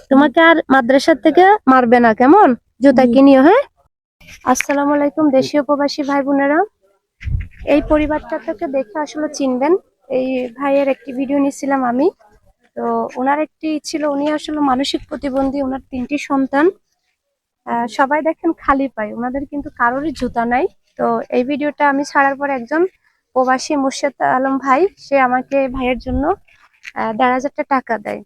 তোমাকে আর মাদ্রাসা থেকে মারবে না, কেমন? জুতা কিনিও, হ্যাঁ। আসসালামু আলাইকুম দেশীয় প্রবাসী ভাই বোনেরা। এই পরিবারটা থেকে দেখে আসলে চিনবেন। এই ভাইয়ের একটি ভিডিও নিয়েছিলাম আমি। তো ওনার একটি ছিল, উনি আসলে মানসিক প্রতিবন্ধী, ওনার 3টি সন্তান। সবাই দেখেন খালি পায়, ওনাদের কিন্তু কারোরই জুতা নাই। তো এই ভিডিওটা আমি ছাড়ার পর একজন প্রবাসী মুর্শেদ আলম ভাই, সে আমাকে ভাইয়ের জন্য ১,৫০০ টাকা দেয়।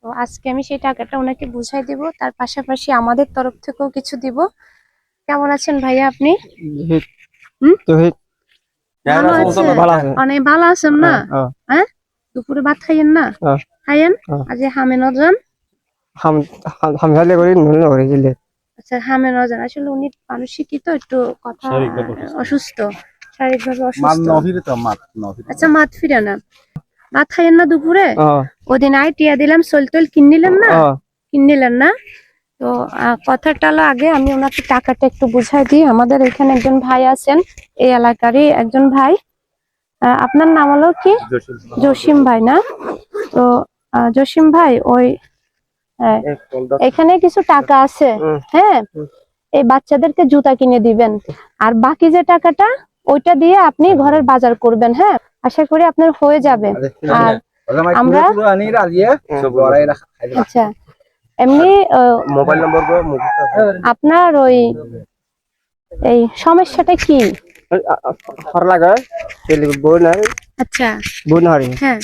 তো আজকে আমি সেই টাকাটা ওনাকে বুঝাই দিব, তার পাশাপাশি আমাদের তরফ থেকেও কিছু দিব। কেমন আছেন ভাইয়া আপনি? ভালো আছেন? অনেক ভালো আছেন না? হ্যাঁ, দুপুরে ভাত খাইয়েন না? খাইয়েন। আজ হামে নজান, আচ্ছা হামে নজান। আসলে উনি মানসিকই তো একটু কথা অসুস্থ, শারীরিকভাবে অসুস্থ। আচ্ছা মাত ফিরে না, ভাত খাইয়েন না দুপুরে? ওদিন টিয়া দিলাম, সলতল কিনিলেন না? কিনিলেন না? তো কথাটা হলো, আগে আমি ওনাকে টাকাটা একটু বুঝাই দিই। আমাদের এখানে একজন ভাই আছেন, এই এলাকারই একজন ভাই। আপনার নাম হলো কি? জসিম ভাই না? তো জসিম ভাই, ওই এখানে কিছু টাকা আছে, হ্যাঁ, এই বাচ্চাদেরকে জুতা কিনে দিবেন। আর বাকি যে টাকাটা, ওইটা দিয়ে আপনি ঘরের বাজার করবেন, হ্যাঁ। আশা করি আপনার হয়ে যাবে। আর আমরা আচ্ছা, এমনি মোবাইল নম্বর আপনার ওই এই সমস্যাটা কি? আচ্ছা হ্যাঁ,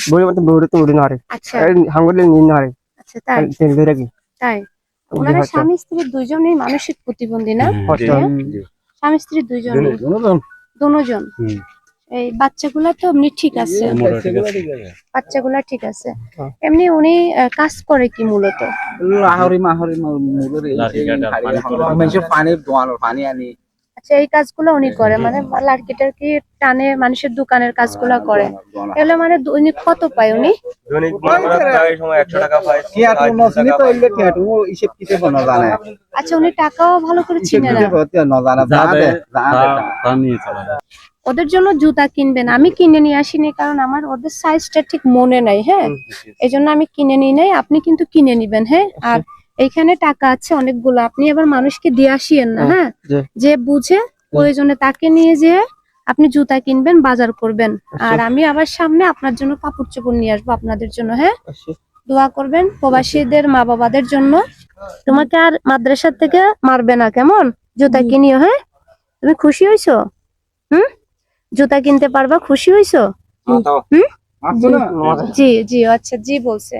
আচ্ছা তাই ওনারা স্বামী স্ত্রী দুইজনেই মানসিক প্রতিবন্ধী না? স্বামী স্ত্রী দুইজনেই, দুজন। এই বাচ্চাগুলা তো এমনি ঠিক আছে, বাচ্চাগুলা ঠিক আছে। এমনি উনি কাজ করে কি মূলত? আচ্ছা, এই কাজগুলো উনি করে, মানে লাড়কি টাড়কি টানে, মানুষের দোকানের কাজগুলো করে। এগুলো মানে দৈনিক কত পায় উনি? আচ্ছা, উনি টাকাও ভালো করে চিনে না। ওদের জন্য জুতা কিনবেন, আমি কিনে নিয়ে আসিনি, কারণ আমার ওদের সাইজটা ঠিক মনে নাই, হ্যাঁ, এই জন্য আমি কিনে নিই নাই। আপনি কিন্তু কিনে নিবেন, হ্যাঁ। আর এইখানে টাকা আছে অনেকগুলো, আপনি আবার মানুষকে দিয়ে আসিয়েন না, হ্যাঁ। যে বুঝে প্রয়োজনে তাকে নিয়ে যেয়ে আপনি জুতা কিনবেন, বাজার করবেন। আর আমি আবার সামনে আপনার জন্য কাপড় চোপড় নিয়ে আসবো আপনাদের জন্য, হ্যাঁ। দোয়া করবেন প্রবাসীদের মা বাবাদের জন্য। তোমাকে আর মাদ্রাসা থেকে মারবে না, কেমন? জুতা কিনিও, হ্যাঁ। তুমি খুশি হইছো? জুতা কিনতে পারবা, খুশি হইছো? জি জি, আচ্ছা জি বলছে।